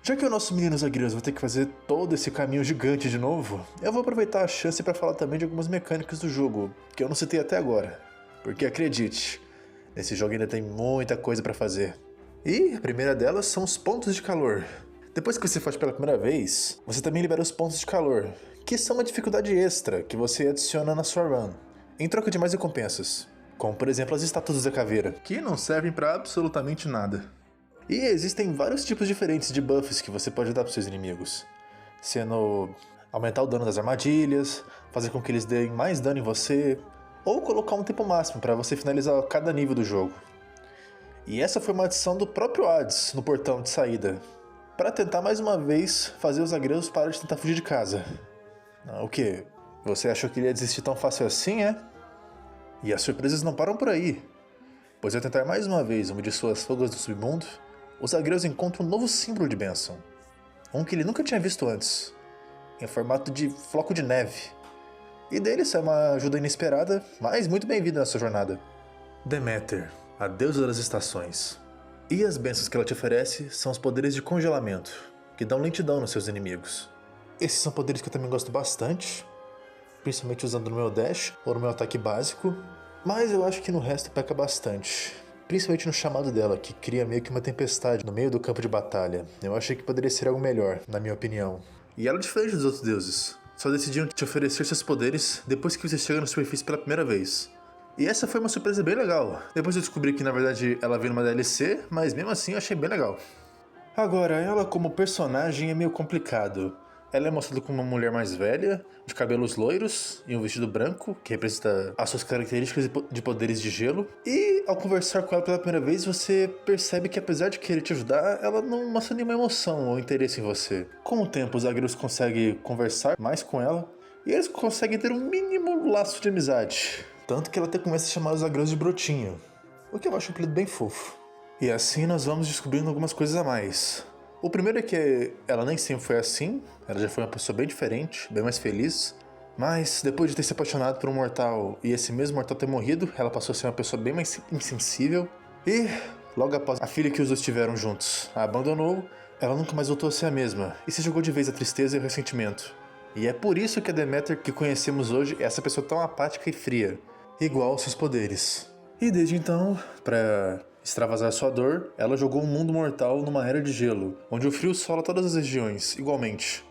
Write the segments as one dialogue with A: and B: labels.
A: Já que o nosso menino Zagreus vai ter que fazer todo esse caminho gigante de novo, eu vou aproveitar a chance para falar também de algumas mecânicas do jogo, que eu não citei até agora. Porque acredite, nesse jogo ainda tem muita coisa para fazer. E a primeira delas são os pontos de calor. Depois que você faz pela primeira vez, você também libera os pontos de calor, que são uma dificuldade extra que você adiciona na sua run, em troca de mais recompensas. Como por exemplo as estátuas da caveira, que não servem para absolutamente nada. E existem vários tipos diferentes de buffs que você pode dar para seus inimigos, sendo aumentar o dano das armadilhas, fazer com que eles deem mais dano em você, ou colocar um tempo máximo para você finalizar cada nível do jogo. E essa foi uma adição do próprio Hades no portão de saída, para tentar mais uma vez fazer os Zagreus parar de tentar fugir de casa. O quê? Você achou que ele ia desistir tão fácil assim, é? E as surpresas não param por aí, pois ao tentar mais uma vez uma de suas fugas do submundo, os Zagreus encontram um novo símbolo de bênção, um que ele nunca tinha visto antes, em formato de floco de neve. E dele sai uma ajuda inesperada, mas muito bem-vinda nessa jornada. Deméter, a deusa das estações. E as bênçãos que ela te oferece são os poderes de congelamento, que dão lentidão nos seus inimigos. Esses são poderes que eu também gosto bastante, principalmente usando no meu dash ou no meu ataque básico, mas eu acho que no resto peca bastante. Principalmente no chamado dela, que cria meio que uma tempestade no meio do campo de batalha. Eu achei que poderia ser algo melhor, na minha opinião. E ela é diferente dos outros deuses. Só decidiram te oferecer seus poderes depois que você chega na superfície pela primeira vez. E essa foi uma surpresa bem legal. Depois eu descobri que na verdade ela veio numa DLC, mas mesmo assim eu achei bem legal. Agora, ela como personagem é meio complicado. Ela é mostrada como uma mulher mais velha, de cabelos loiros e um vestido branco, que representa as suas características de poderes de gelo. E ao conversar com ela pela primeira vez, você percebe que apesar de querer te ajudar, ela não mostra nenhuma emoção ou interesse em você. Com o tempo, os Zagreus conseguem conversar mais com ela, e eles conseguem ter um mínimo laço de amizade. Tanto que ela até começa a chamar os Zagreus de Brotinho, o que eu acho um apelido bem fofo. E assim nós vamos descobrindo algumas coisas a mais. O primeiro é que ela nem sempre foi assim, ela já foi uma pessoa bem diferente, bem mais feliz. Mas depois de ter se apaixonado por um mortal e esse mesmo mortal ter morrido, ela passou a ser uma pessoa bem mais insensível. E logo após a filha que os dois tiveram juntos a abandonou, ela nunca mais voltou a ser a mesma e se jogou de vez a tristeza e o ressentimento. E é por isso que a Deméter que conhecemos hoje é essa pessoa tão apática e fria, igual aos seus poderes. E desde então, para extravasar sua dor, ela jogou um mundo mortal numa era de gelo, onde o frio assola todas as regiões, igualmente.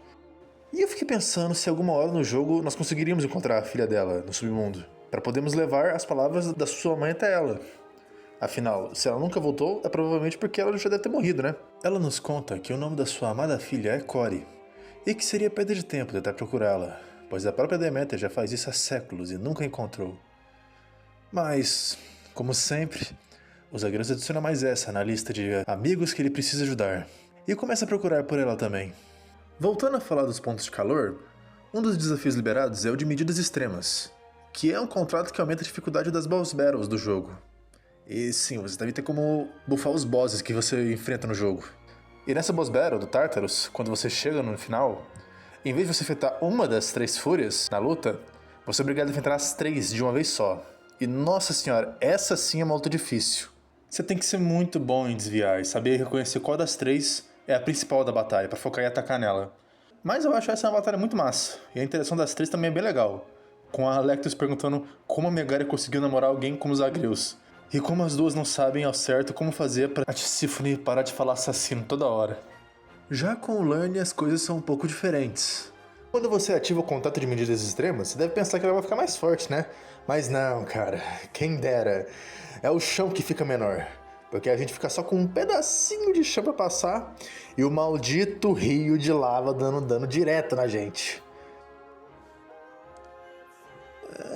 A: E eu fiquei pensando se alguma hora no jogo nós conseguiríamos encontrar a filha dela no submundo, para podermos levar as palavras da sua mãe até ela. Afinal, se ela nunca voltou, é provavelmente porque ela já deve ter morrido, né? Ela nos conta que o nome da sua amada filha é Cori, e que seria perda de tempo tentar procurá-la, pois a própria Deméter já faz isso há séculos e nunca a encontrou. Mas, como sempre, os Zagreus adiciona mais essa na lista de amigos que ele precisa ajudar, e começa a procurar por ela também. Voltando a falar dos pontos de calor, um dos desafios liberados é o de medidas extremas, que é um contrato que aumenta a dificuldade das boss battles do jogo. E sim, você deve ter como buffar os bosses que você enfrenta no jogo. E nessa boss battle do Tartarus, quando você chega no final, em vez de você enfrentar uma das 3 fúrias na luta, você é obrigado a enfrentar as 3 de uma vez só. E nossa senhora, essa sim é uma luta difícil. Você tem que ser muito bom em desviar e saber reconhecer qual das 3 é a principal da batalha, pra focar e atacar nela. Mas eu acho essa uma batalha muito massa, e a interação das 3 também é bem legal. Com a Alectus perguntando como a Megaria conseguiu namorar alguém como os Zagreus. E como as duas não sabem ao certo como fazer pra Tisiphone parar de falar assassino toda hora. Já com o Lurn as coisas são um pouco diferentes. Quando você ativa o contato de medidas extremas, você deve pensar que ela vai ficar mais forte, né? Mas não, cara, quem dera. É o chão que fica menor. Porque a gente fica só com um pedacinho de chão pra passar e o maldito rio de lava dando dano direto na gente.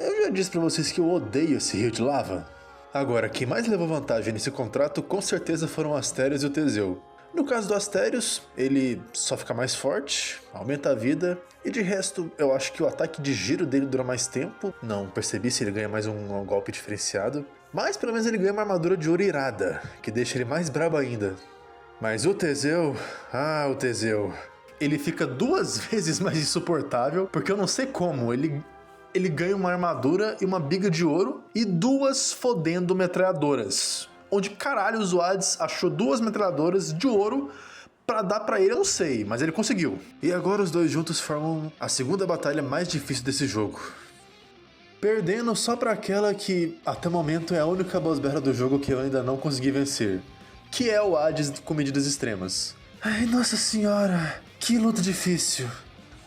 A: Eu já disse pra vocês que eu odeio esse rio de lava. Agora, quem mais levou vantagem nesse contrato com certeza foram o Astérios e o Teseu. No caso do Astérios, ele só fica mais forte, aumenta a vida, e de resto eu acho que o ataque de giro dele dura mais tempo. Não percebi se ele ganha mais um golpe diferenciado, mas pelo menos ele ganha uma armadura de ouro irada, que deixa ele mais brabo ainda. Mas o Teseu, o Teseu, ele fica 2 vezes mais insuportável, porque eu não sei como, ele ganha uma armadura e uma biga de ouro e 2 fodendo metralhadoras. Onde caralho o Hades achou 2 metralhadoras de ouro pra dar pra ele eu não sei, mas ele conseguiu. E agora os dois juntos formam a segunda batalha mais difícil desse jogo. Perdendo só pra aquela que, até o momento, é a única boss battle do jogo que eu ainda não consegui vencer. Que é o Hades com medidas extremas. Ai, nossa senhora, que luta difícil.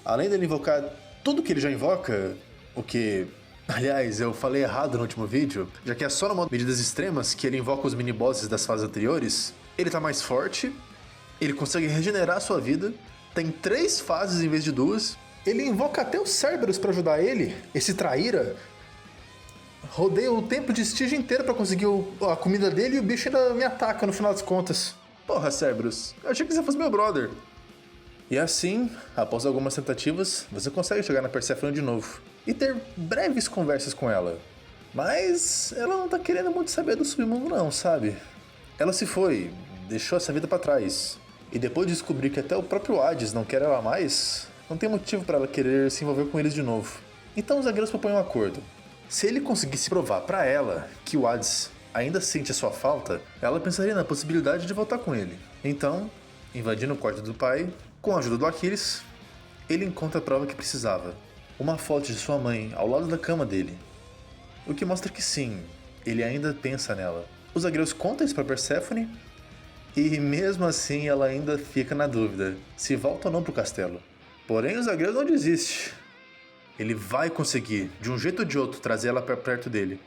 A: Além dele invocar tudo que ele já invoca, o que... Aliás, eu falei errado no último vídeo, já que é só no modo medidas extremas que ele invoca os mini-bosses das fases anteriores. Ele tá mais forte, ele consegue regenerar a sua vida, tem 3 fases em vez de 2... Ele invoca até os Cerberus pra ajudar ele, esse traíra. Rodeia o templo de Stygia inteiro pra conseguir a comida dele e o bicho ainda me ataca no final das contas. Porra, Cerberus, eu achei que você fosse meu brother. E assim, após algumas tentativas, você consegue chegar na Perséfone de novo e ter breves conversas com ela. Mas ela não tá querendo muito saber do submundo não, sabe? Ela se foi, deixou essa vida pra trás. E depois de descobrir que até o próprio Hades não quer ela mais... Não tem motivo para ela querer se envolver com eles de novo. Então os zagueiros propõem um acordo. Se ele conseguisse provar para ela que o Hades ainda sente a sua falta, ela pensaria na possibilidade de voltar com ele. Então, invadindo o quarto do pai, com a ajuda do Aquiles, ele encontra a prova que precisava. Uma foto de sua mãe ao lado da cama dele. O que mostra que sim, ele ainda pensa nela. Os zagueiros contam isso para Perséfone e mesmo assim ela ainda fica na dúvida se volta ou não pro castelo. Porém, o zagueiro não desiste. Ele vai conseguir, de um jeito ou de outro, trazer ela para perto dele.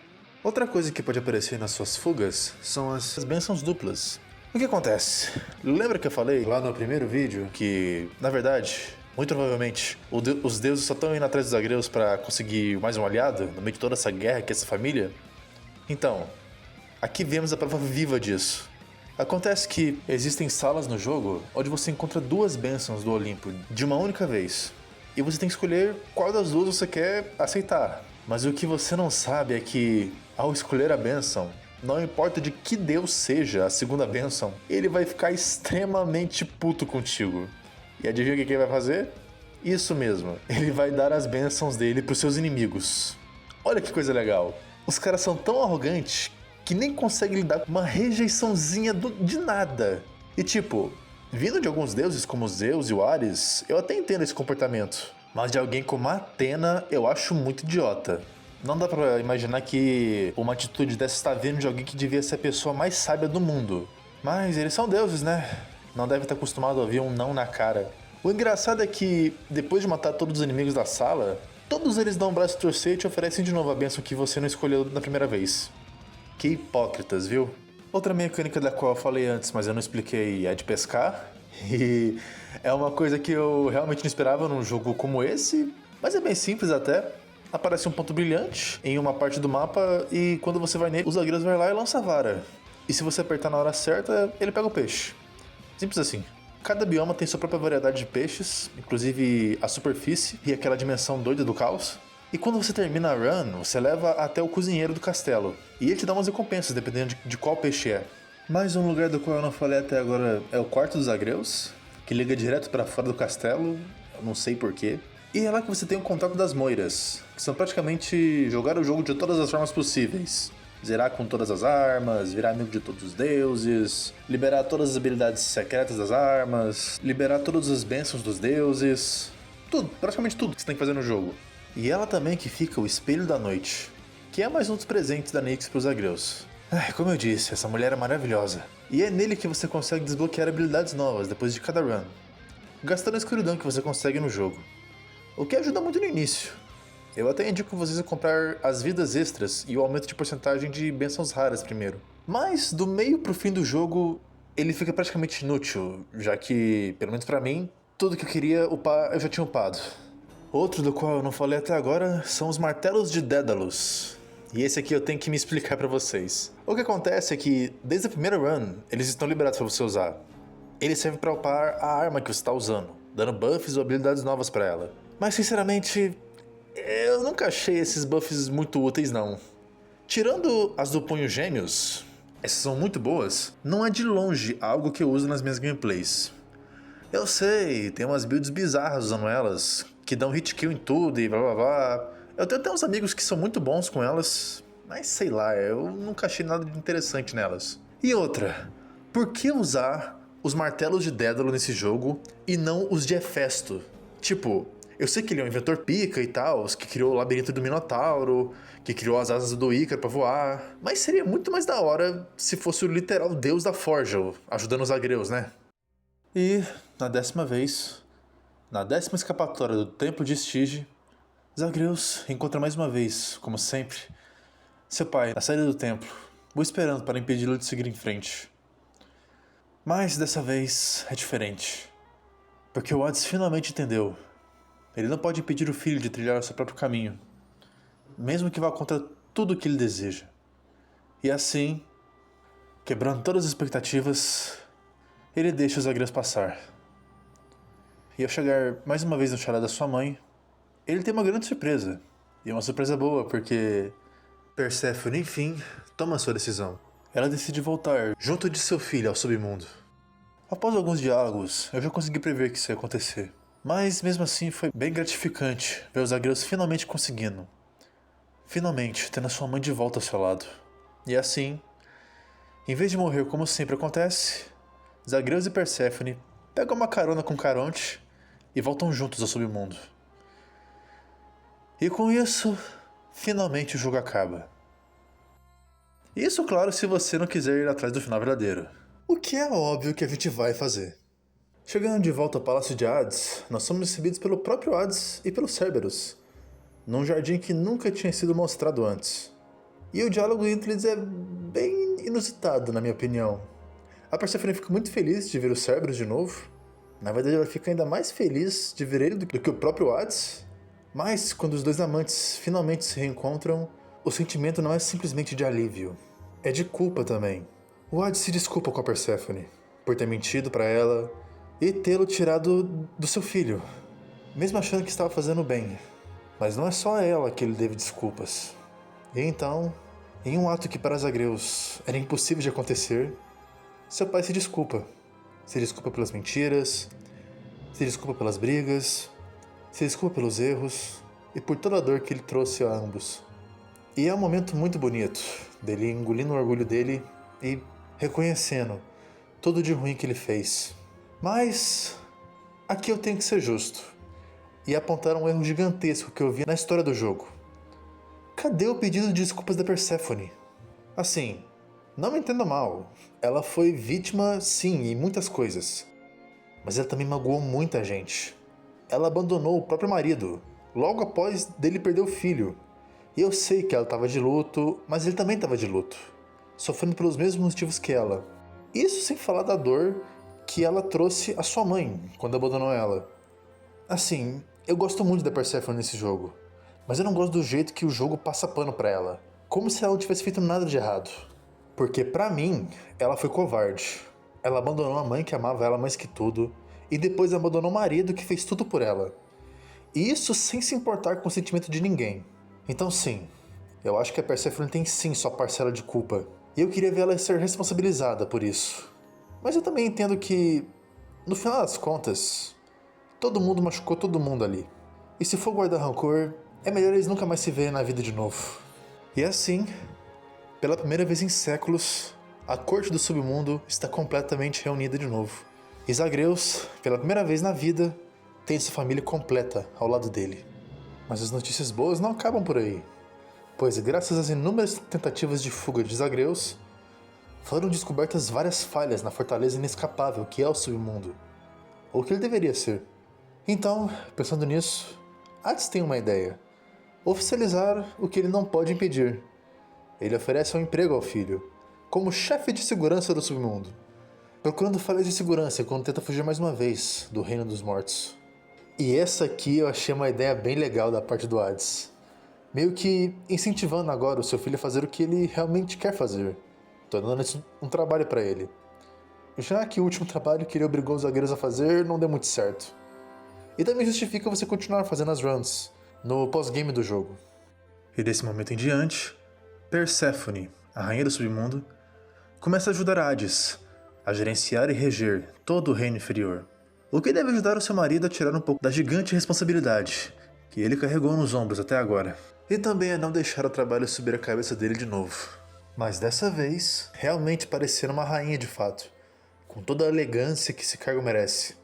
A: Outra coisa que pode aparecer nas suas fugas são as bênçãos duplas. O que acontece? Lembra que eu falei lá no primeiro vídeo que, na verdade, muito provavelmente, os deuses só estão indo atrás dos zagueiros para conseguir mais um aliado no meio de toda essa guerra que é essa família? Então, aqui vemos a prova viva disso. Acontece que existem salas no jogo onde você encontra 2 bênçãos do Olimpo de uma única vez. E você tem que escolher qual das 2 você quer aceitar. Mas o que você não sabe é que, ao escolher a bênção, não importa de que deus seja a segunda bênção, ele vai ficar extremamente puto contigo. E adivinha o que ele vai fazer? Isso mesmo, ele vai dar as bênçãos dele pros seus inimigos. Olha que coisa legal. Os caras são tão arrogantes que nem consegue lidar com uma rejeiçãozinha de nada. E tipo, vindo de alguns deuses como Zeus e o Ares, eu até entendo esse comportamento. Mas de alguém como Atena, eu acho muito idiota. Não dá pra imaginar que uma atitude dessa está vindo de alguém que devia ser a pessoa mais sábia do mundo. Mas eles são deuses, né? Não deve estar acostumado a ouvir um não na cara. O engraçado é que, depois de matar todos os inimigos da sala, todos eles dão um braço a torcer e te oferecem de novo a bênção que você não escolheu na primeira vez. Que hipócritas, viu? Outra mecânica da qual eu falei antes, mas eu não expliquei, é de pescar. E é uma coisa que eu realmente não esperava num jogo como esse, mas é bem simples até. Aparece um ponto brilhante em uma parte do mapa e quando você vai nele, os zagueiros vão lá e lançam a vara. E se você apertar na hora certa, ele pega o peixe. Simples assim. Cada bioma tem sua própria variedade de peixes, inclusive a superfície e aquela dimensão doida do caos. E quando você termina a run, você leva até o cozinheiro do castelo. E ele te dá umas recompensas, dependendo de qual peixe é. Mais um lugar do qual eu não falei até agora é o quarto dos Agreus, que liga direto para fora do castelo, eu não sei porquê. E é lá que você tem o contato das Moiras, que são praticamente jogar o jogo de todas as formas possíveis. Zerar com todas as armas, virar amigo de todos os deuses, liberar todas as habilidades secretas das armas, liberar todas as bênçãos dos deuses. Tudo, praticamente tudo que você tem que fazer no jogo. E ela também que fica o Espelho da Noite, que é mais um dos presentes da Nyx para os Agreus. Como eu disse, essa mulher é maravilhosa. E é nele que você consegue desbloquear habilidades novas depois de cada run, gastando a escuridão que você consegue no jogo. O que ajuda muito no início. Eu até indico vocês a comprar as vidas extras e o aumento de porcentagem de bênçãos raras primeiro. Mas do meio pro fim do jogo, ele fica praticamente inútil, já que, pelo menos pra mim, tudo que eu queria upar eu já tinha upado. Outro do qual eu não falei até agora são os martelos de Dédalus. E esse aqui eu tenho que me explicar pra vocês. O que acontece é que, desde a primeira run, eles estão liberados pra você usar. Eles servem pra upar a arma que você está usando, dando buffs ou habilidades novas pra ela. Mas sinceramente, eu nunca achei esses buffs muito úteis não. Tirando as do Punho Gêmeos, essas são muito boas, não é de longe algo que eu uso nas minhas gameplays. Eu sei, tem umas builds bizarras usando elas, que dão hit kill em tudo e blá blá blá. Eu tenho até uns amigos que são muito bons com elas, mas sei lá, eu nunca achei nada de interessante nelas. E outra, por que usar os martelos de Dédalo nesse jogo e não os de Hefesto. Tipo, eu sei que ele é um inventor pica e tal, que criou o labirinto do Minotauro, que criou as asas do Ícaro pra voar, mas seria muito mais da hora se fosse o literal deus da forja, ajudando os agreus, né? E, na 10ª vez, na 10ª escapatória do Templo de Estige, Zagreus encontra mais uma vez, como sempre, seu pai na saída do templo, o esperando para impedi-lo de seguir em frente. Mas dessa vez é diferente, porque o Hades finalmente entendeu. Ele não pode impedir o filho de trilhar o seu próprio caminho, mesmo que vá contra tudo o que ele deseja. E assim, quebrando todas as expectativas, ele deixa os agreus passar. E ao chegar mais uma vez no chalé da sua mãe, ele tem uma grande surpresa. E uma surpresa boa, porque Perséfone, enfim, toma sua decisão. Ela decide voltar junto de seu filho ao submundo. Após alguns diálogos, eu já consegui prever que isso ia acontecer. Mas mesmo assim foi bem gratificante ver os agreus finalmente conseguindo. Finalmente tendo a sua mãe de volta ao seu lado. E assim, em vez de morrer como sempre acontece, Zagreus e Perséfone pegam uma carona com Caronte e voltam juntos ao submundo. E com isso, finalmente o jogo acaba. Isso, claro, se você não quiser ir atrás do final verdadeiro. O que é óbvio que a gente vai fazer. Chegando de volta ao Palácio de Hades, nós somos recebidos pelo próprio Hades e pelo Cerberus, num jardim que nunca tinha sido mostrado antes. E o diálogo entre eles é bem inusitado, na minha opinião. A Perséfone fica muito feliz de ver o Cerberus de novo. Na verdade, ela fica ainda mais feliz de ver ele do que o próprio Hades. Mas, quando os dois amantes finalmente se reencontram, o sentimento não é simplesmente de alívio, é de culpa também. O Hades se desculpa com a Perséfone por ter mentido pra ela e tê-lo tirado do seu filho, mesmo achando que estava fazendo bem. Mas não é só a ela que ele deve desculpas. E então, em um ato que para os agreus era impossível de acontecer, seu pai se desculpa. Se desculpa pelas mentiras, se desculpa pelas brigas, se desculpa pelos erros e por toda a dor que ele trouxe a ambos. E é um momento muito bonito, dele engolindo o orgulho dele e reconhecendo tudo de ruim que ele fez. Mas aqui eu tenho que ser justo e apontar um erro gigantesco que eu vi na história do jogo. Cadê o pedido de desculpas da Perséfone? Assim, não me entenda mal, ela foi vítima sim em muitas coisas, mas ela também magoou muita gente. Ela abandonou o próprio marido, logo após dele perder o filho. E eu sei que ela estava de luto, mas ele também estava de luto, sofrendo pelos mesmos motivos que ela. Isso sem falar da dor que ela trouxe à sua mãe quando abandonou ela. Assim, eu gosto muito da Perséfone nesse jogo, mas eu não gosto do jeito que o jogo passa pano pra ela, como se ela não tivesse feito nada de errado. Porque pra mim, ela foi covarde. Ela abandonou a mãe que amava ela mais que tudo, e depois abandonou o marido que fez tudo por ela. E isso sem se importar com o sentimento de ninguém. Então sim, eu acho que a Perséfone tem sim sua parcela de culpa. E eu queria ver ela ser responsabilizada por isso. Mas eu também entendo que, no final das contas, todo mundo machucou todo mundo ali. E se for guardar rancor, é melhor eles nunca mais se verem na vida de novo. E assim, pela primeira vez em séculos, a corte do submundo está completamente reunida de novo. E Zagreus, pela primeira vez na vida, tem sua família completa ao lado dele. Mas as notícias boas não acabam por aí, pois graças às inúmeras tentativas de fuga de Zagreus, foram descobertas várias falhas na fortaleza inescapável que é o submundo, ou que ele deveria ser. Então, pensando nisso, Hades tem uma ideia: oficializar o que ele não pode impedir. Ele oferece um emprego ao filho, como chefe de segurança do submundo, procurando falhas de segurança quando tenta fugir mais uma vez do reino dos mortos. E essa aqui eu achei uma ideia bem legal da parte do Hades, meio que incentivando agora o seu filho a fazer o que ele realmente quer fazer, tornando isso um trabalho para ele. Já que o último trabalho que ele obrigou os zagueiros a fazer não deu muito certo. E também justifica você continuar fazendo as runs no pós-game do jogo. E desse momento em diante, Perséfone, a rainha do submundo, começa a ajudar Hades a gerenciar e reger todo o reino inferior, o que deve ajudar o seu marido a tirar um pouco da gigante responsabilidade que ele carregou nos ombros até agora, e também a não deixar o trabalho subir a cabeça dele de novo. Mas dessa vez, realmente parecer uma rainha de fato, com toda a elegância que esse cargo merece.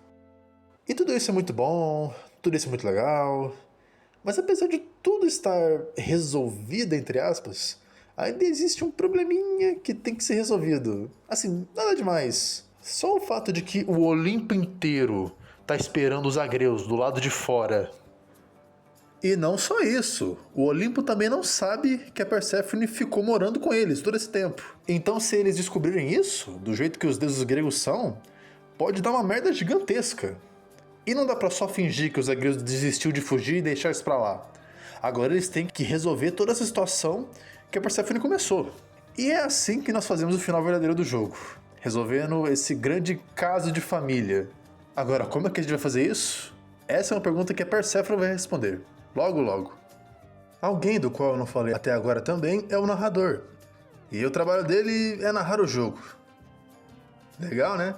A: E tudo isso é muito bom, tudo isso é muito legal, mas apesar de tudo estar resolvido, entre aspas, ainda existe um probleminha que tem que ser resolvido. Assim, nada demais. Só o fato de que o Olimpo inteiro tá esperando os agreus do lado de fora. E não só isso, o Olimpo também não sabe que a Perséfone ficou morando com eles todo esse tempo. Então se eles descobrirem isso, do jeito que os deuses gregos são, pode dar uma merda gigantesca. E não dá pra só fingir que os agreus desistiu de fugir e deixar isso pra lá. Agora eles têm que resolver toda essa situação que a Perséfone começou. E é assim que nós fazemos o final verdadeiro do jogo, resolvendo esse grande caso de família. Agora, como é que a gente vai fazer isso? Essa é uma pergunta que a Perséfone vai responder, logo logo. Alguém do qual eu não falei até agora também é o narrador. E o trabalho dele é narrar o jogo. Legal, né?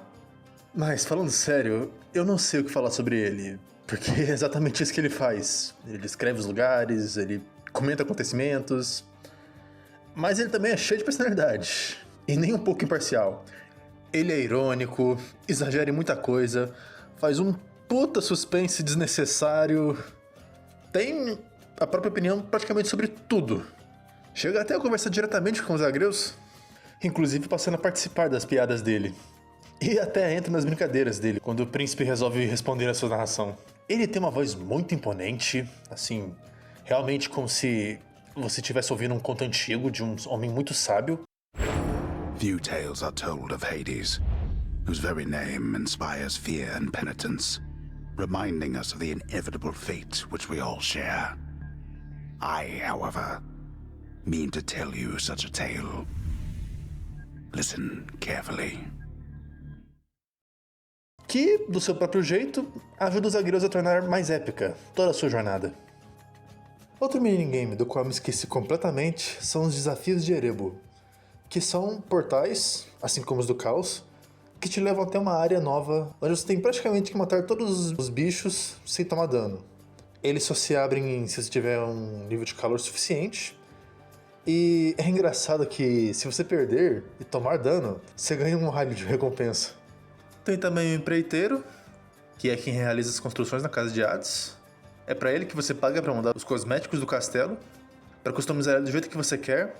A: Mas falando sério, eu não sei o que falar sobre ele, porque é exatamente isso que ele faz. Ele descreve os lugares, ele comenta acontecimentos, mas ele também é cheio de personalidade, e nem um pouco imparcial. Ele é irônico, exagera em muita coisa, faz um puta suspense desnecessário, tem a própria opinião praticamente sobre tudo. Chega até a conversar diretamente com os agreus, inclusive passando a participar das piadas dele. E até entra nas brincadeiras dele, quando o príncipe resolve responder a sua narração. Ele tem uma voz muito imponente, assim, realmente como se você estivesse ouvindo um conto antigo de um homem muito sábio.
B: Few tales are told of Hades, whose very name inspires fear and penitence, reminding us of the inevitable fate which we all share. I, however, mean to tell you such a tale. Listen carefully.
A: Que, do seu próprio jeito, ajuda os agreus a tornar mais épica toda a sua jornada. Outro minigame do qual me esqueci completamente são os desafios de Erebo, que são portais, assim como os do Caos, que te levam até uma área nova, onde você tem praticamente que matar todos os bichos sem tomar dano. Eles só se abrem se você tiver um nível de calor suficiente, e é engraçado que se você perder e tomar dano, você ganha um raio de recompensa. Tem também o empreiteiro, que é quem realiza as construções na casa de Hades. É pra ele que você paga pra mudar os cosméticos do castelo, pra customizar ele do jeito que você quer,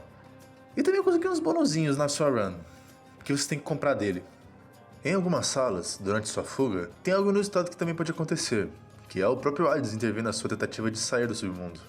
A: e também conseguir uns bonuzinhos na sua run, que você tem que comprar dele. Em algumas salas, durante sua fuga, tem algo inusitado que também pode acontecer, que é o próprio Hades intervir na sua tentativa de sair do submundo.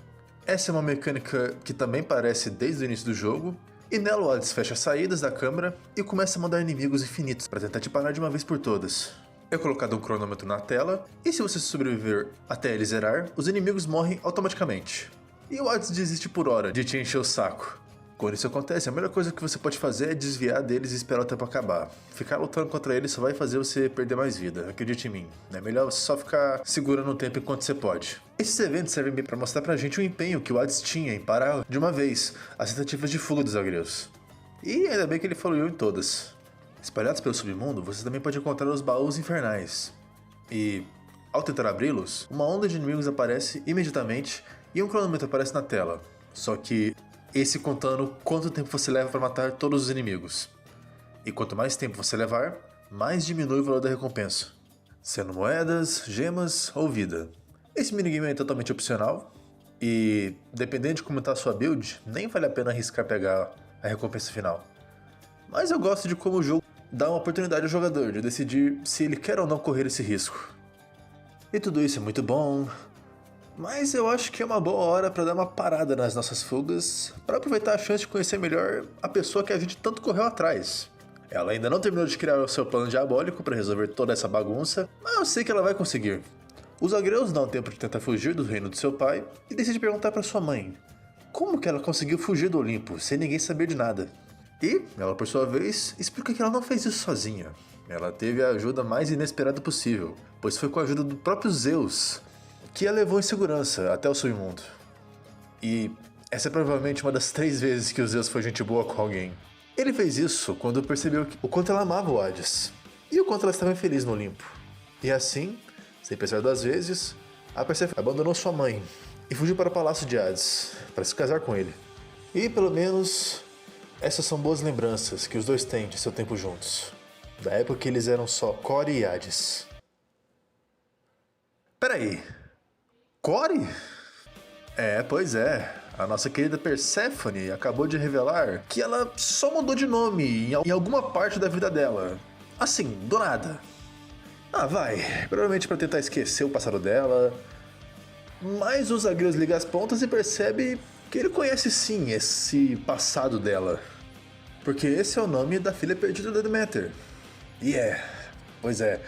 A: Essa é uma mecânica que também aparece desde o início do jogo, e nela o Hades fecha as saídas da câmara e começa a mandar inimigos infinitos para tentar te parar de uma vez por todas. É colocado um cronômetro na tela, e se você sobreviver até ele zerar, os inimigos morrem automaticamente. E o Hades desiste por hora de te encher o saco. Quando isso acontece, a melhor coisa que você pode fazer é desviar deles e esperar o tempo acabar. Ficar lutando contra eles só vai fazer você perder mais vida, acredite em mim. É melhor você só ficar segurando o tempo enquanto você pode. Esses eventos servem bem pra mostrar pra gente o empenho que o Hades tinha em parar de uma vez as tentativas de fuga dos agreus. E ainda bem que ele falhou em todas. Espalhados pelo submundo, você também pode encontrar os baús infernais. E, ao tentar abri-los, uma onda de inimigos aparece imediatamente e um cronômetro aparece na tela. Só que esse contando quanto tempo você leva para matar todos os inimigos. E quanto mais tempo você levar, mais diminui o valor da recompensa, sendo moedas, gemas ou vida. Esse minigame é totalmente opcional e, dependendo de como está a sua build, nem vale a pena arriscar pegar a recompensa final. Mas eu gosto de como o jogo dá uma oportunidade ao jogador de decidir se ele quer ou não correr esse risco. E tudo isso é muito bom, mas eu acho que é uma boa hora para dar uma parada nas nossas fugas, para aproveitar a chance de conhecer melhor a pessoa que a gente tanto correu atrás. Ela ainda não terminou de criar o seu plano diabólico para resolver toda essa bagunça, mas eu sei que ela vai conseguir. Os agreus dão tempo de tentar fugir do reino do seu pai e decide perguntar para sua mãe como que ela conseguiu fugir do Olimpo sem ninguém saber de nada. E ela, por sua vez, explica que ela não fez isso sozinha. Ela teve a ajuda mais inesperada possível, pois foi com a ajuda do próprio Zeus que a levou em segurança até o submundo. E essa é provavelmente uma das 3 vezes que o Zeus foi gente boa com alguém. Ele fez isso quando percebeu o quanto ela amava o Hades, e o quanto ela estava infeliz no Olimpo. E assim, sem pensar 2 vezes, a Perséfone abandonou sua mãe e fugiu para o palácio de Hades, para se casar com ele. E pelo menos, essas são boas lembranças que os dois têm de seu tempo juntos. Da época que eles eram só Core e Hades. Peraí, Core? Pois é. A nossa querida Persephone acabou de revelar que ela só mudou de nome em alguma parte da vida dela. Assim, do nada. Vai. Provavelmente pra tentar esquecer o passado dela. Mas o Zagreus liga as pontas e percebe que ele conhece sim esse passado dela. Porque esse é o nome da filha perdida da Deméter. Pois é,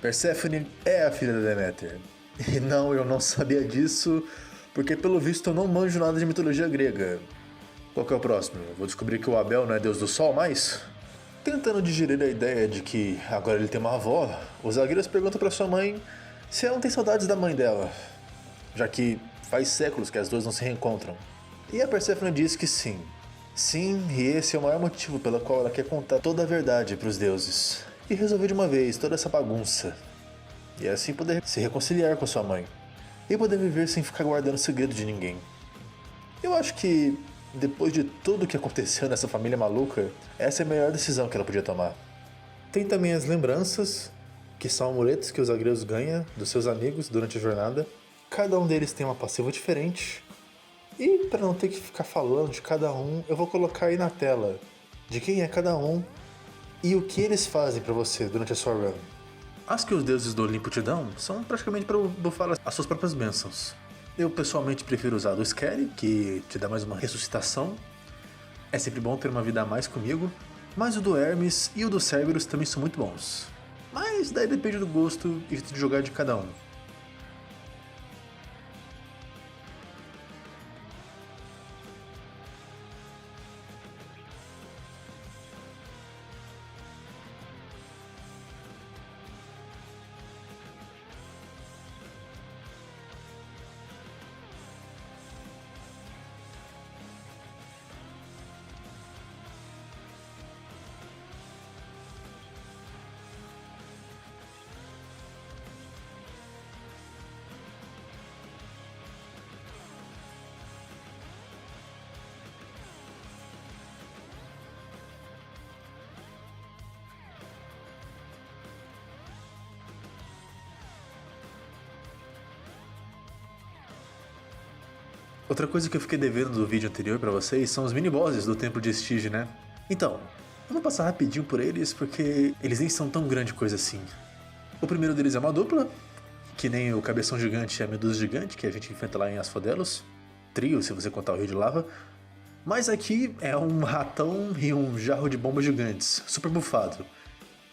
A: Persephone é a filha da Deméter. E não, eu não sabia disso, porque pelo visto eu não manjo nada de mitologia grega. Qual que é o próximo? Vou descobrir que o Abel não é deus do sol mais? Tentando digerir a ideia de que agora ele tem uma avó, o Zagreus pergunta pra sua mãe se ela não tem saudades da mãe dela, já que faz séculos que as duas não se reencontram. E a Persephone diz que sim. Sim, e esse é o maior motivo pelo qual ela quer contar toda a verdade pros deuses. E resolver de uma vez toda essa bagunça. E assim poder se reconciliar com a sua mãe. E poder viver sem ficar guardando segredo de ninguém. Eu acho que, depois de tudo que aconteceu nessa família maluca, essa é a melhor decisão que ela podia tomar. Tem também as lembranças, que são amuletos que os Zagreus ganha dos seus amigos durante a jornada. Cada um deles tem uma passiva diferente. E para não ter que ficar falando de cada um, eu vou colocar aí na tela de quem é cada um e o que eles fazem para você durante a sua run. As que os deuses do Olimpo te dão são praticamente para bufar as suas próprias bênçãos. Eu pessoalmente prefiro usar do Scary, que te dá mais uma ressuscitação. É sempre bom ter uma vida a mais comigo. Mas o do Hermes e o do Cerberus também são muito bons. Mas daí depende do gosto e de jogar de cada um. Outra coisa que eu fiquei devendo do vídeo anterior pra vocês são os mini-bosses do Templo de Estige, né? Então, eu vou passar rapidinho por eles porque eles nem são tão grande coisa assim. O primeiro deles é uma dupla, que nem o Cabeção Gigante e a Medusa Gigante, que a gente enfrenta lá em Asphodelos. Trio, se você contar o Rio de Lava. Mas aqui é um ratão e um jarro de bombas gigantes, super bufado.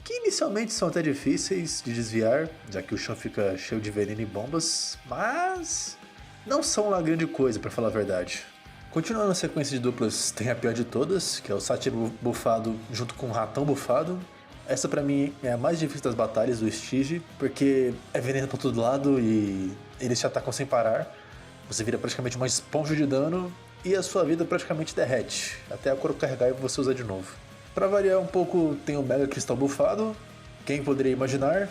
A: Que inicialmente são até difíceis de desviar, já que o chão fica cheio de veneno e bombas, mas não são lá grande coisa, pra falar a verdade. Continuando a sequência de duplas, tem a pior de todas, que é o Sátiro bufado junto com o Ratão bufado. Essa pra mim é a mais difícil das batalhas do Estige, porque é veneno pra todo lado e eles te atacam sem parar. Você vira praticamente uma esponja de dano e a sua vida praticamente derrete, até a cor carregar e você usar de novo. Pra variar um pouco, tem o Mega Cristal bufado, quem poderia imaginar?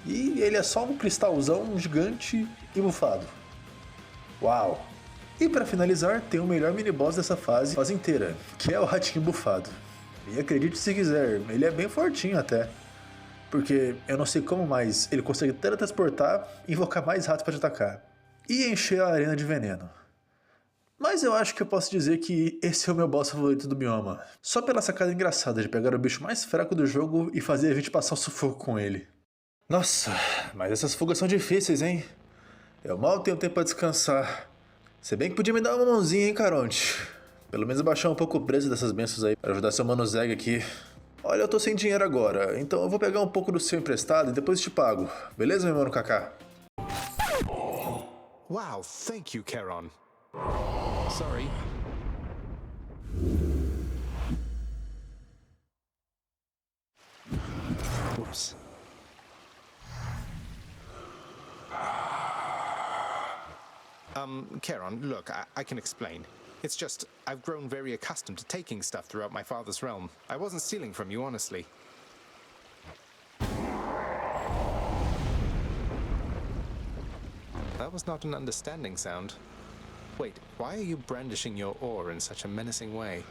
A: E ele é só um cristalzão gigante e bufado. Uau! E pra finalizar, tem o melhor mini-boss dessa fase inteira, que é o Ratinho bufado. E acredite se quiser, ele é bem fortinho até. Porque eu não sei como mais ele consegue teletransportar e invocar mais ratos pra te atacar. E encher a arena de veneno. Mas eu acho que eu posso dizer que esse é o meu boss favorito do bioma. Só pela sacada engraçada de pegar o bicho mais fraco do jogo e fazer a gente passar o sufoco com ele. Nossa, mas essas fugas são difíceis, hein? Eu mal tenho tempo pra descansar. Se bem que podia me dar uma mãozinha, hein, Caronte? Pelo menos baixar um pouco o preço dessas bênçãos aí pra ajudar seu mano Zeg aqui. Olha, eu tô sem dinheiro agora, então eu vou pegar um pouco do seu emprestado e depois te pago. Beleza, meu mano Kaká?
C: Wow, thank you, Charon. Sorry. Oops. Charon, look, I can explain. It's just, I've grown very accustomed to taking stuff throughout my father's realm. I wasn't stealing from you, honestly. That was not an understanding sound. Wait, why are you brandishing your oar in such a menacing way?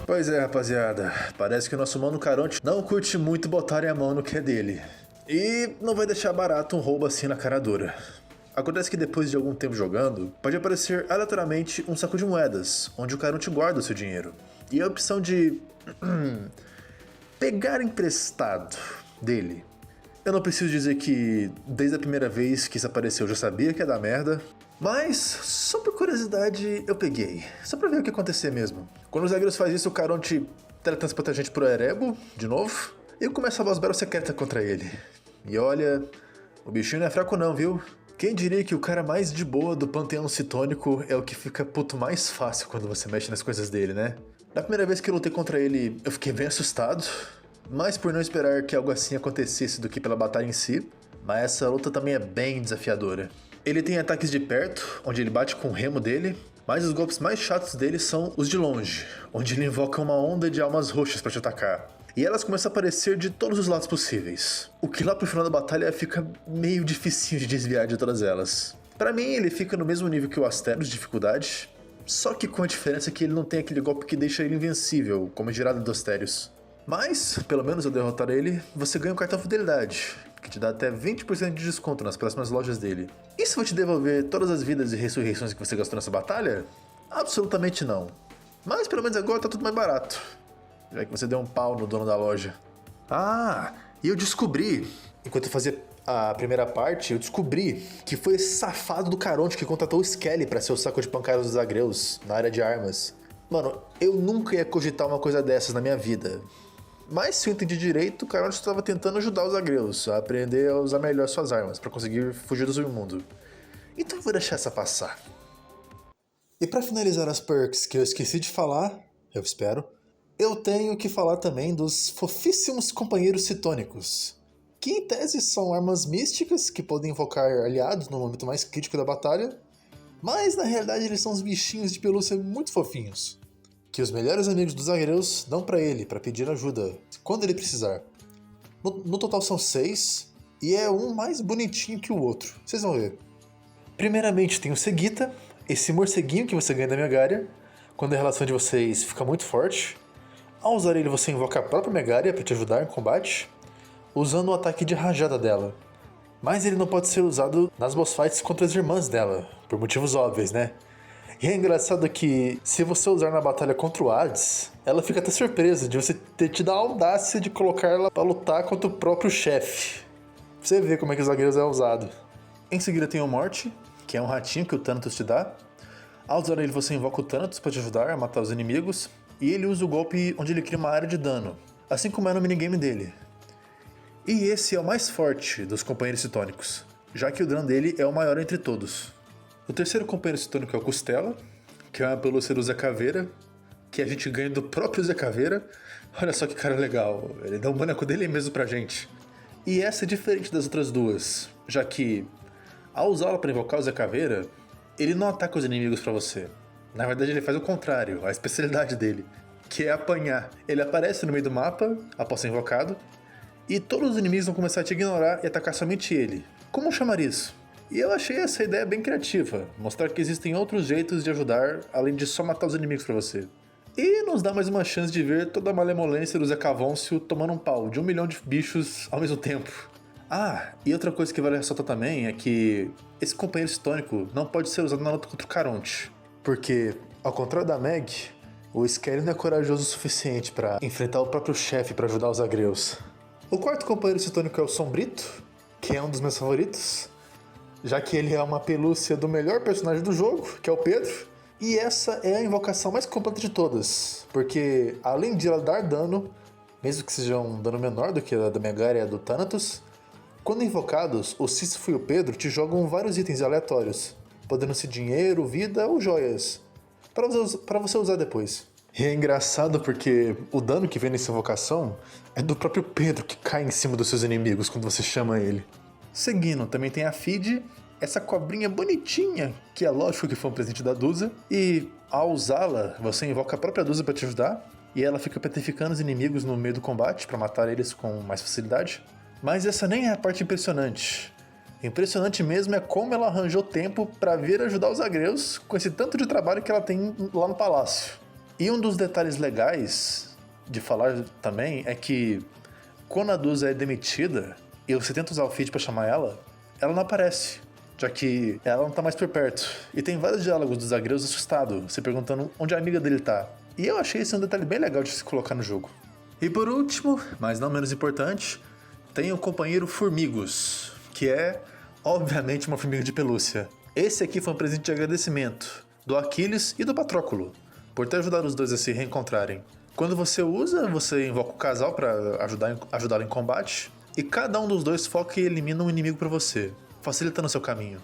A: Pois é, rapaziada. Parece que o nosso mano Caronte não curte muito botarem a mão no que é dele. E não vai deixar barato um roubo assim na cara dura. Acontece que depois de algum tempo jogando, pode aparecer aleatoriamente um saco de moedas, onde o Caronte guarda o seu dinheiro. E a opção de pegar emprestado dele. Eu não preciso dizer que desde a primeira vez que isso apareceu eu já sabia que ia dar merda, mas só por curiosidade eu peguei, só pra ver o que ia acontecer mesmo. Quando os zagueiros fazem isso, o Caronte teletransporta a gente pro Erebo, de novo, e começa a voz battle secreta contra ele. E olha, o bichinho não é fraco não, viu? Quem diria que o cara mais de boa do panteão citônico é o que fica puto mais fácil quando você mexe nas coisas dele, né? Na primeira vez que eu lutei contra ele, eu fiquei bem assustado, mais por não esperar que algo assim acontecesse do que pela batalha em si, mas essa luta também é bem desafiadora. Ele tem ataques de perto, onde ele bate com o remo dele, mas os golpes mais chatos dele são os de longe, onde ele invoca uma onda de almas roxas pra te atacar. E elas começam a aparecer de todos os lados possíveis, o que lá pro final da batalha fica meio dificinho de desviar de todas elas. Pra mim, ele fica no mesmo nível que o Asteros de dificuldade, só que com a diferença que ele não tem aquele golpe que deixa ele invencível, como a girada do Asterios. Mas, pelo menos ao derrotar ele, você ganha um cartão fidelidade, que te dá até 20% de desconto nas próximas lojas dele. Isso vai te devolver todas as vidas e ressurreições que você gastou nessa batalha? Absolutamente não. Mas pelo menos agora tá tudo mais barato, já que você deu um pau no dono da loja. Ah, e eu descobri, enquanto eu fazia a primeira parte, eu descobri que foi esse safado do Caronte que contratou o Skelly pra ser o saco de pancadas dos Zagreus na área de armas. Mano, eu nunca ia cogitar uma coisa dessas na minha vida. Mas se eu entendi direito, o Caronte estava tentando ajudar os Zagreus a aprender a usar melhor suas armas pra conseguir fugir do submundo. Então eu vou deixar essa passar. E pra finalizar as perks que eu esqueci de falar, eu espero, eu tenho que falar também dos fofíssimos companheiros citônicos, que em tese são armas místicas que podem invocar aliados no momento mais crítico da batalha, mas na realidade eles são uns bichinhos de pelúcia muito fofinhos, que os melhores amigos dos Zagreus dão pra ele, pra pedir ajuda, quando ele precisar. No total são 6, e é um mais bonitinho que o outro, vocês vão ver. Primeiramente tem o Seguita, esse morceguinho que você ganha da Megaria, quando a relação de vocês fica muito forte. Ao usar ele você invoca a própria Megaria pra te ajudar em combate, usando o ataque de rajada dela. Mas ele não pode ser usado nas boss fights contra as irmãs dela, por motivos óbvios, né? E é engraçado que, se você usar na batalha contra o Hades, ela fica até surpresa de você ter tido a audácia de colocar ela pra lutar contra o próprio chefe. Pra você ver como é que os zagueiros é usado. Em seguida tem o Morte, que é um ratinho que o Thanatos te dá. Ao usar ele você invoca o Thanatos pra te ajudar a matar os inimigos, e ele usa o golpe onde ele cria uma área de dano, assim como é no minigame dele. E esse é o mais forte dos companheiros citônicos, já que o dano dele é o maior entre todos. O terceiro companheiro citônico é o Costela, que é uma pelúcia do Zé Caveira, que a gente ganha do próprio Zé Caveira. Olha só que cara legal, ele dá um boneco dele mesmo pra gente. E essa é diferente das outras duas, já que, ao usá-la pra invocar o Zé Caveira, ele não ataca os inimigos pra você. Na verdade ele faz o contrário, a especialidade dele, que é apanhar. Ele aparece no meio do mapa, após ser invocado, e todos os inimigos vão começar a te ignorar e atacar somente ele. Como chamar isso? E eu achei essa ideia bem criativa, mostrar que existem outros jeitos de ajudar, além de só matar os inimigos pra você. E nos dá mais uma chance de ver toda a malemolência do Zé Cavôncio tomando um pau de 1 milhão de bichos ao mesmo tempo. Ah, e outra coisa que vale ressaltar também é que esse companheiro citônico não pode ser usado na luta contra o Caronte, porque, ao contrário da Meg, o Skelly não é corajoso o suficiente pra enfrentar o próprio chefe pra ajudar os Zagreus. O quarto companheiro citônico é o Sombrito, que é um dos meus favoritos, já que ele é uma pelúcia do melhor personagem do jogo, que é o Pedro, e essa é a invocação mais completa de todas, porque além de ela dar dano, mesmo que seja um dano menor do que a da Megaria e a do Thanatos, quando invocados, o Sísifo e o Pedro te jogam vários itens aleatórios, podendo ser dinheiro, vida ou joias, para você usar depois. E é engraçado porque o dano que vem nessa invocação é do próprio Pedro que cai em cima dos seus inimigos quando você chama ele. Seguindo, também tem a Feed, essa cobrinha bonitinha, que é lógico que foi um presente da Dusa, e ao usá-la, você invoca a própria Dusa para te ajudar, e ela fica petrificando os inimigos no meio do combate para matar eles com mais facilidade. Mas essa nem é a parte impressionante. Impressionante mesmo é como ela arranjou tempo para vir ajudar os Zagreus com esse tanto de trabalho que ela tem lá no palácio. E um dos detalhes legais de falar também é que quando a Dusa é demitida e você tenta usar o feed pra chamar ela não aparece, já que ela não tá mais por perto. E tem vários diálogos dos Zagreus assustado, se perguntando onde a amiga dele tá. E eu achei esse um detalhe bem legal de se colocar no jogo. E por último, mas não menos importante, tem o companheiro Formigos, que é, obviamente, uma formiga de pelúcia. Esse aqui foi um presente de agradecimento do Aquiles e do Patroclo, por ter ajudado os dois a se reencontrarem. Quando você usa, você invoca o casal para ajudá-lo em combate, e cada um dos dois foca e elimina um inimigo para você, facilitando o seu caminho.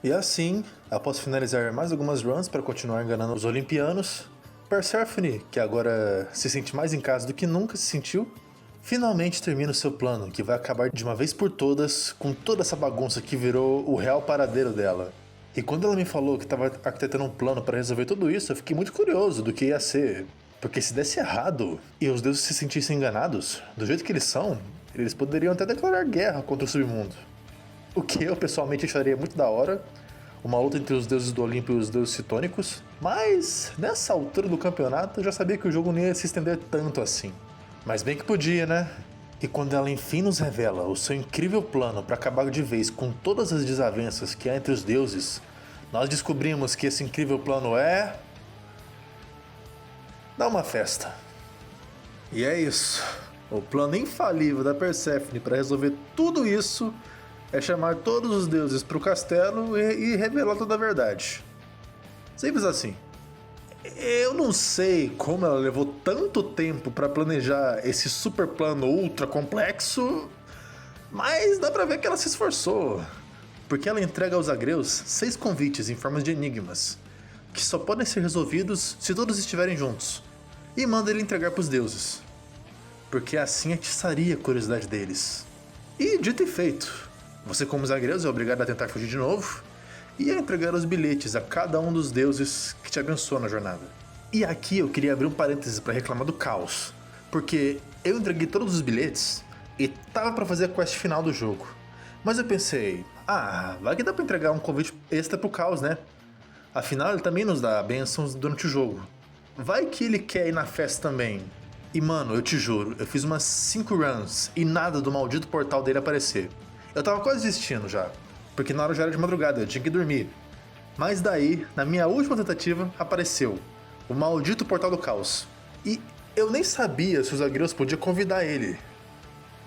A: E assim, após finalizar mais algumas runs para continuar enganando os Olimpianos, Perséfone, que agora se sente mais em casa do que nunca se sentiu, finalmente termina o seu plano, que vai acabar de uma vez por todas com toda essa bagunça que virou o real paradeiro dela. E quando ela me falou que estava arquitetando um plano para resolver tudo isso, eu fiquei muito curioso do que ia ser. Porque se desse errado e os deuses se sentissem enganados, do jeito que eles são, eles poderiam até declarar guerra contra o submundo. O que eu pessoalmente acharia muito da hora, uma luta entre os deuses do Olimpo e os deuses citônicos, mas nessa altura do campeonato eu já sabia que o jogo não ia se estender tanto assim. Mas bem que podia, né? E quando ela enfim nos revela o seu incrível plano para acabar de vez com todas as desavenças que há entre os deuses, nós descobrimos que esse incrível plano é... dar uma festa. E é isso. O plano infalível da Perséfone para resolver tudo isso é chamar todos os deuses para o castelo e revelar toda a verdade. Simples assim. Eu não sei como ela levou tanto tempo para planejar esse super plano ultra complexo, mas dá pra ver que ela se esforçou, porque ela entrega aos Zagreus 6 convites em formas de enigmas, que só podem ser resolvidos se todos estiverem juntos, e manda ele entregar pros deuses, porque assim atiçaria a curiosidade deles. E dito e feito, você como Zagreus é obrigado a tentar fugir de novo, e a entregar os bilhetes a cada um dos deuses que te abençoam na jornada. E aqui eu queria abrir um parênteses para reclamar do caos, porque eu entreguei todos os bilhetes e tava para fazer a quest final do jogo. Mas eu pensei, vai que dá para entregar um convite extra pro caos, né? Afinal ele também nos dá bênçãos durante o jogo. Vai que ele quer ir na festa também. E mano, eu te juro, eu fiz umas 5 runs e nada do maldito portal dele aparecer. Eu tava quase desistindo já, porque na hora já era de madrugada, eu tinha que dormir. Mas daí, na minha última tentativa, apareceu o maldito Portal do Caos. E eu nem sabia se os Zagreus podiam convidar ele.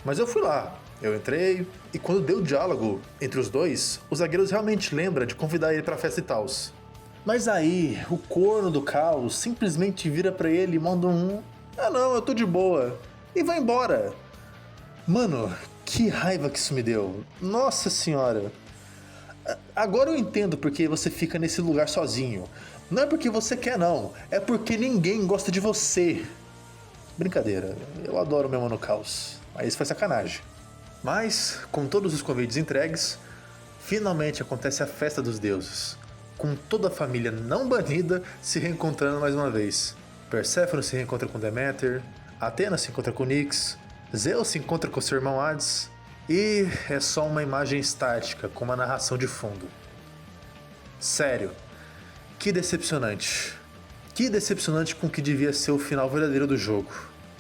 A: Mas eu fui lá, eu entrei, e quando deu o diálogo entre os dois, os Zagreus realmente lembram de convidar ele pra festa e tals. Mas aí, o corno do Caos simplesmente vira pra ele e manda um... não, eu tô de boa. E vai embora. Mano, que raiva que isso me deu. Nossa senhora. Agora eu entendo porque você fica nesse lugar sozinho. Não é porque você quer não, é porque ninguém gosta de você. Brincadeira, eu adoro meu Mano Caos, mas isso foi sacanagem. Mas, com todos os convites entregues, finalmente acontece a festa dos deuses, com toda a família não banida se reencontrando mais uma vez. Perséfone se reencontra com Deméter, Atena se encontra com Nyx, Zeus se encontra com seu irmão Hades, e é só uma imagem estática com uma narração de fundo. Sério, que decepcionante. Que decepcionante com o que devia ser o final verdadeiro do jogo.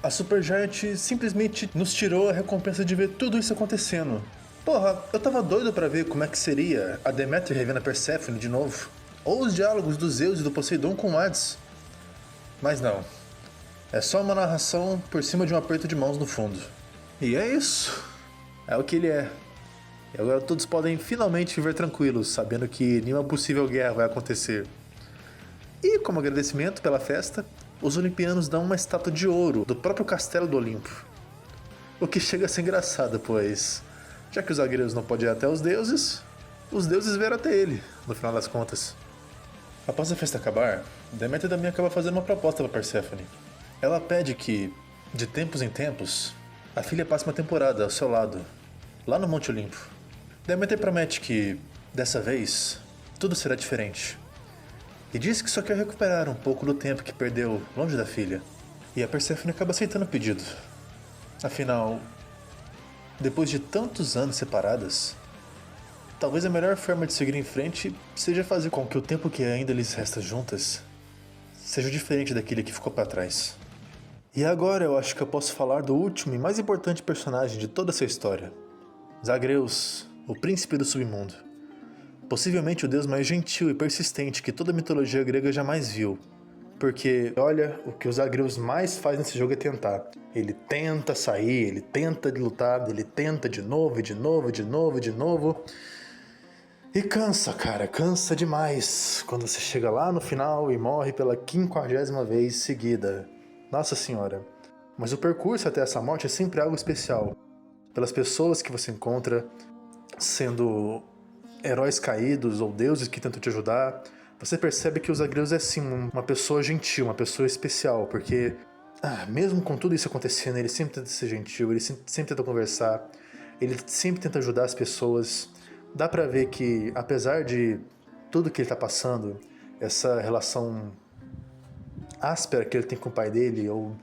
A: A Supergiant simplesmente nos tirou a recompensa de ver tudo isso acontecendo. Porra, eu tava doido pra ver como é que seria a Deméter revendo a Perséfone de novo, ou os diálogos do Zeus e do Poseidon com Hades. Mas não. É só uma narração por cima de um aperto de mãos no fundo. E é isso. É o que ele é. E agora todos podem finalmente viver tranquilos, sabendo que nenhuma possível guerra vai acontecer. E como agradecimento pela festa, os Olimpianos dão uma estátua de ouro do próprio castelo do Olimpo. O que chega a ser engraçado, pois, já que os Zagreus não podem ir até os deuses vieram até ele, no final das contas. Após a festa acabar, Deméter também acaba fazendo uma proposta para Perséfone. Ela pede que, de tempos em tempos, a filha passe uma temporada ao seu lado, lá no Monte Olimpo. Deméter promete que, dessa vez, tudo será diferente. E diz que só quer recuperar um pouco do tempo que perdeu longe da filha. E a Perséfone acaba aceitando o pedido. Afinal, depois de tantos anos separadas, talvez a melhor forma de seguir em frente seja fazer com que o tempo que ainda lhes resta juntas seja diferente daquele que ficou para trás. E agora eu acho que eu posso falar do último e mais importante personagem de toda essa história. Zagreus, o príncipe do submundo. Possivelmente o deus mais gentil e persistente que toda a mitologia grega jamais viu. Porque, olha, o que os Zagreus mais faz nesse jogo é tentar. Ele tenta sair, ele tenta lutar, ele tenta de novo, de novo, de novo, de novo. E cansa, cara, cansa demais quando você chega lá no final e morre pela 50ª vez seguida. Nossa senhora. Mas o percurso até essa morte é sempre algo especial. Pelas pessoas que você encontra, sendo heróis caídos ou deuses que tentam te ajudar, você percebe que o Zagreus é sim uma pessoa gentil, uma pessoa especial, porque mesmo com tudo isso acontecendo, ele sempre tenta ser gentil, ele sempre tenta conversar, ele sempre tenta ajudar as pessoas. Dá pra ver que, apesar de tudo que ele tá passando, essa relação áspera que ele tem com o pai dele, ou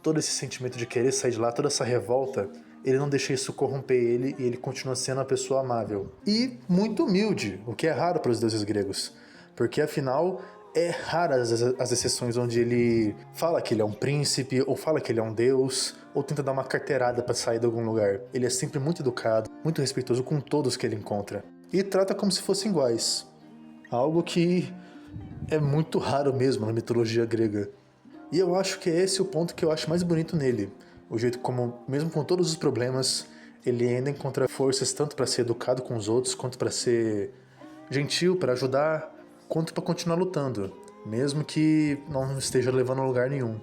A: todo esse sentimento de querer sair de lá, toda essa revolta, ele não deixa isso corromper ele e ele continua sendo uma pessoa amável. E muito humilde, o que é raro para os deuses gregos. Porque afinal, é raras as exceções onde ele fala que ele é um príncipe, ou fala que ele é um deus, ou tenta dar uma carteirada para sair de algum lugar. Ele é sempre muito educado, muito respeitoso com todos que ele encontra. E trata como se fossem iguais. Algo que é muito raro mesmo na mitologia grega. E eu acho que é esse o ponto que eu acho mais bonito nele. O jeito como, mesmo com todos os problemas, ele ainda encontra forças tanto para ser educado com os outros, quanto para ser gentil, para ajudar, quanto para continuar lutando, mesmo que não esteja levando a lugar nenhum.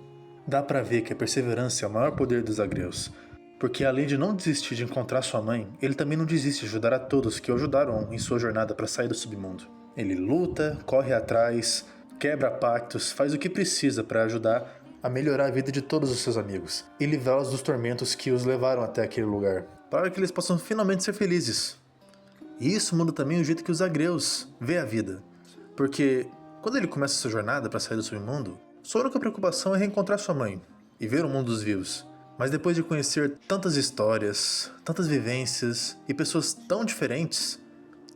A: Dá para ver que a perseverança é o maior poder dos Zagreus, porque além de não desistir de encontrar sua mãe, ele também não desiste de ajudar a todos que o ajudaram em sua jornada para sair do submundo. Ele luta, corre atrás, quebra pactos, faz o que precisa para ajudar a melhorar a vida de todos os seus amigos e livrá-los dos tormentos que os levaram até aquele lugar, para que eles possam finalmente ser felizes. E isso muda também o jeito que os Zagreus vê a vida, porque quando ele começa sua jornada para sair do submundo, sua única preocupação é reencontrar sua mãe e ver o mundo dos vivos. Mas depois de conhecer tantas histórias, tantas vivências e pessoas tão diferentes,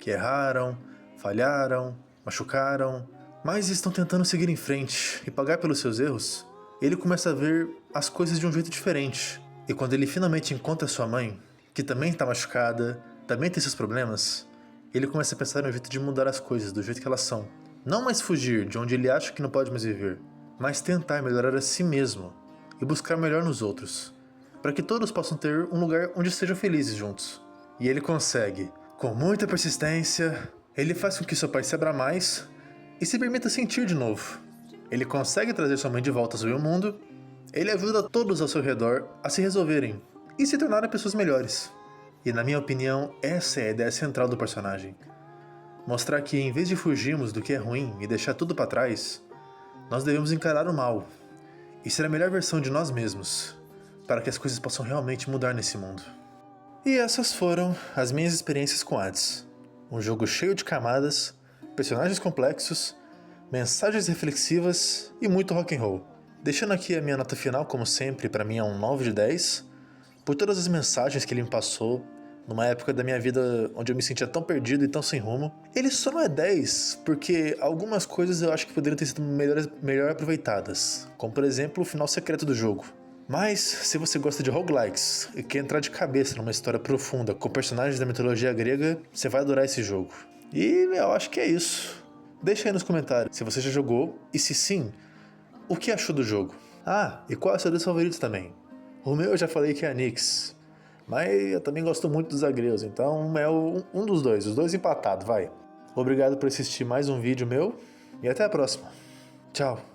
A: que erraram, falharam, machucaram, mas estão tentando seguir em frente e pagar pelos seus erros, ele começa a ver as coisas de um jeito diferente. E quando ele finalmente encontra sua mãe, que também está machucada, também tem seus problemas, ele começa a pensar no jeito de mudar as coisas, do jeito que elas são. Não mais fugir de onde ele acha que não pode mais viver, mas tentar melhorar a si mesmo e buscar melhor nos outros, para que todos possam ter um lugar onde sejam felizes juntos. E ele consegue. Com muita persistência, ele faz com que seu pai se abra mais e se permita sentir de novo. Ele consegue trazer sua mãe de volta ao seu mundo, ele ajuda todos ao seu redor a se resolverem e se tornarem pessoas melhores. E na minha opinião, essa é a ideia central do personagem. Mostrar que em vez de fugirmos do que é ruim e deixar tudo para trás, nós devemos encarar o mal e ser a melhor versão de nós mesmos, para que as coisas possam realmente mudar nesse mundo. E essas foram as minhas experiências com Hades. Um jogo cheio de camadas, personagens complexos, mensagens reflexivas e muito rock'n'roll. Deixando aqui a minha nota final, como sempre, para mim é um 9 de 10, por todas as mensagens que ele me passou, numa época da minha vida onde eu me sentia tão perdido e tão sem rumo. Ele só não é 10, porque algumas coisas eu acho que poderiam ter sido melhor aproveitadas, como por exemplo o final secreto do jogo. Mas, se você gosta de roguelikes e quer entrar de cabeça numa história profunda com personagens da mitologia grega, você vai adorar esse jogo. E eu acho que é isso. Deixa aí nos comentários se você já jogou, e se sim, o que achou do jogo? E qual é o seu dos favoritos também? O meu eu já falei que é a Nyx, mas eu também gosto muito dos Zagreus, então é um dos dois, os dois empatados, vai. Obrigado por assistir mais um vídeo meu, e até a próxima. Tchau.